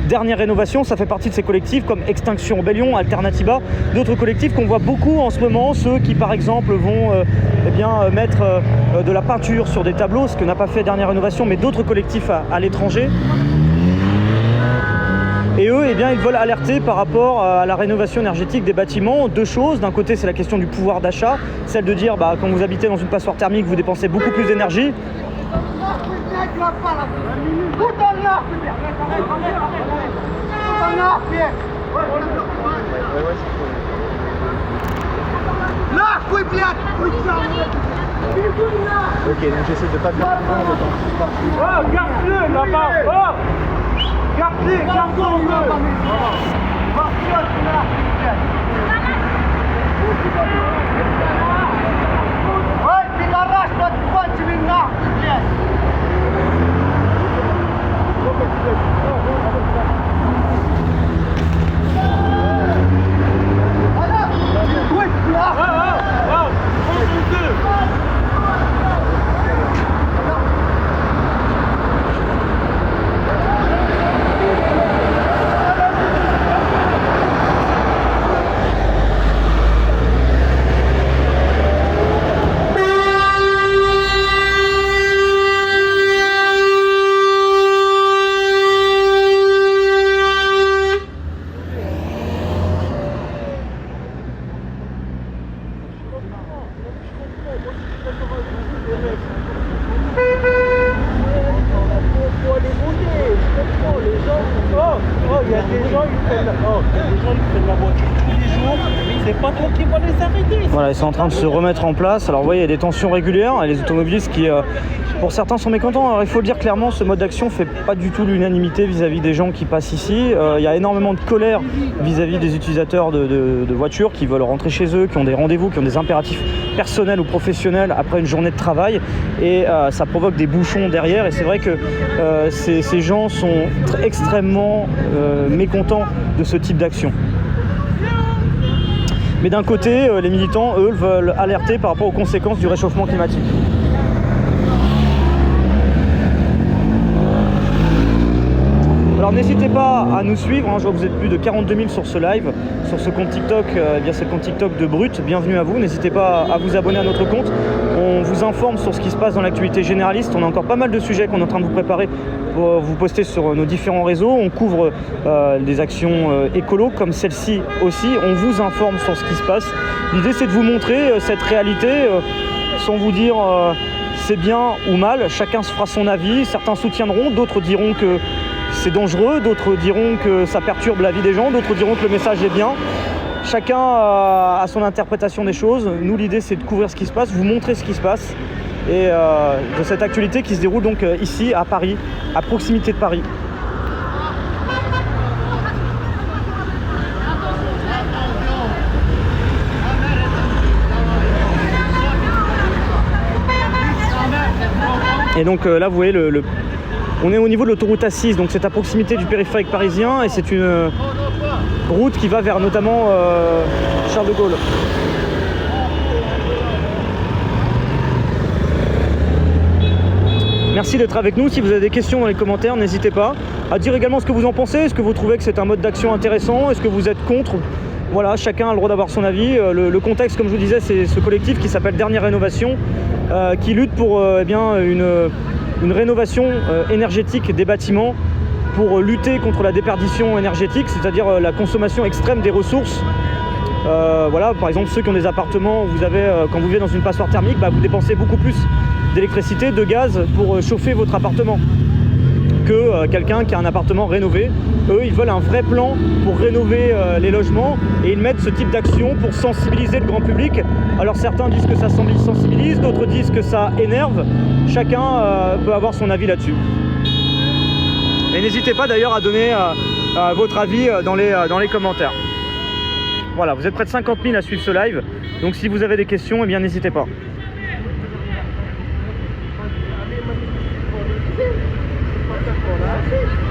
Dernière Rénovation, ça fait partie de ces collectifs comme Extinction Rebellion, Alternativa, d'autres collectifs qu'on voit beaucoup en ce moment, ceux qui par exemple vont mettre de la peinture sur des tableaux, ce que n'a pas fait Dernière Rénovation, mais d'autres collectifs à l'étranger. Et eux, ils veulent alerter par rapport à la rénovation énergétique des bâtiments. Deux choses. D'un côté, c'est la question du pouvoir d'achat, celle de dire quand vous habitez dans une passoire thermique, vous dépensez beaucoup plus d'énergie. Ok, donc j'essaie de pas faire plus long de temps. Oh, garde-le là-bas. Oh, garde-le, garde-le. Ouais, puis l'arrache, toi, tu vois, tu viens là, il y a des gens qui prennent la voiture tous les jours, c'est pas toi qui vas les arrêter. Voilà, ils sont en train de se remettre en place. Alors vous voyez, il y a des tensions régulières et les automobilistes qui, pour certains, sont mécontents. Alors il faut le dire clairement, ce mode d'action fait pas du tout l'unanimité vis-à-vis des gens qui passent ici. Il y a énormément de colère vis-à-vis des utilisateurs de voitures qui veulent rentrer chez eux, qui ont des rendez-vous, qui ont des impératifs personnels ou professionnels après une journée de travail. Et ça provoque des bouchons derrière. Et c'est vrai que ces gens sont extrêmement mécontents de ce type d'action. Mais d'un côté, les militants, eux, veulent alerter par rapport aux conséquences du réchauffement climatique. Alors n'hésitez pas à nous suivre, je vois que vous êtes plus de 42 000 sur ce live, sur ce compte TikTok, c'est le compte TikTok de Brut, bienvenue à vous, n'hésitez pas à vous abonner à notre compte, on vous informe sur ce qui se passe dans l'actualité généraliste, on a encore pas mal de sujets qu'on est en train de vous préparer pour vous poster sur nos différents réseaux, on couvre des actions écolo comme celle-ci aussi, on vous informe sur ce qui se passe, l'idée c'est de vous montrer cette réalité sans vous dire c'est bien ou mal, chacun se fera son avis, certains soutiendront, d'autres diront que c'est dangereux, d'autres diront que ça perturbe la vie des gens, d'autres diront que le message est bien. Chacun a son interprétation des choses. Nous, l'idée, c'est de couvrir ce qui se passe, vous montrer ce qui se passe et de cette actualité qui se déroule donc ici à Paris, à proximité de Paris. Et donc là, vous voyez on est au niveau de l'autoroute A6, donc c'est à proximité du périphérique parisien et c'est une route qui va vers notamment Charles de Gaulle. Merci d'être avec nous. Si vous avez des questions dans les commentaires, n'hésitez pas à dire également ce que vous en pensez. Est-ce que vous trouvez que c'est un mode d'action intéressant? Est-ce que vous êtes contre? Voilà, chacun a le droit d'avoir son avis. Le contexte, comme je vous disais, c'est ce collectif qui s'appelle Dernière Rénovation, qui lutte pour une rénovation énergétique des bâtiments pour lutter contre la déperdition énergétique, c'est-à-dire la consommation extrême des ressources. Voilà, par exemple, ceux qui ont des appartements, quand vous vivez dans une passoire thermique, vous dépensez beaucoup plus d'électricité, de gaz pour chauffer votre appartement que quelqu'un qui a un appartement rénové. Eux, ils veulent un vrai plan pour rénover les logements et ils mettent ce type d'action pour sensibiliser le grand public. Alors certains disent que ça sensibilise, d'autres disent que ça énerve. Chacun peut avoir son avis là-dessus. Et n'hésitez pas d'ailleurs à donner votre avis dans les commentaires. Voilà, vous êtes près de 50 000 à suivre ce live. Donc si vous avez des questions, n'hésitez pas. Gracias.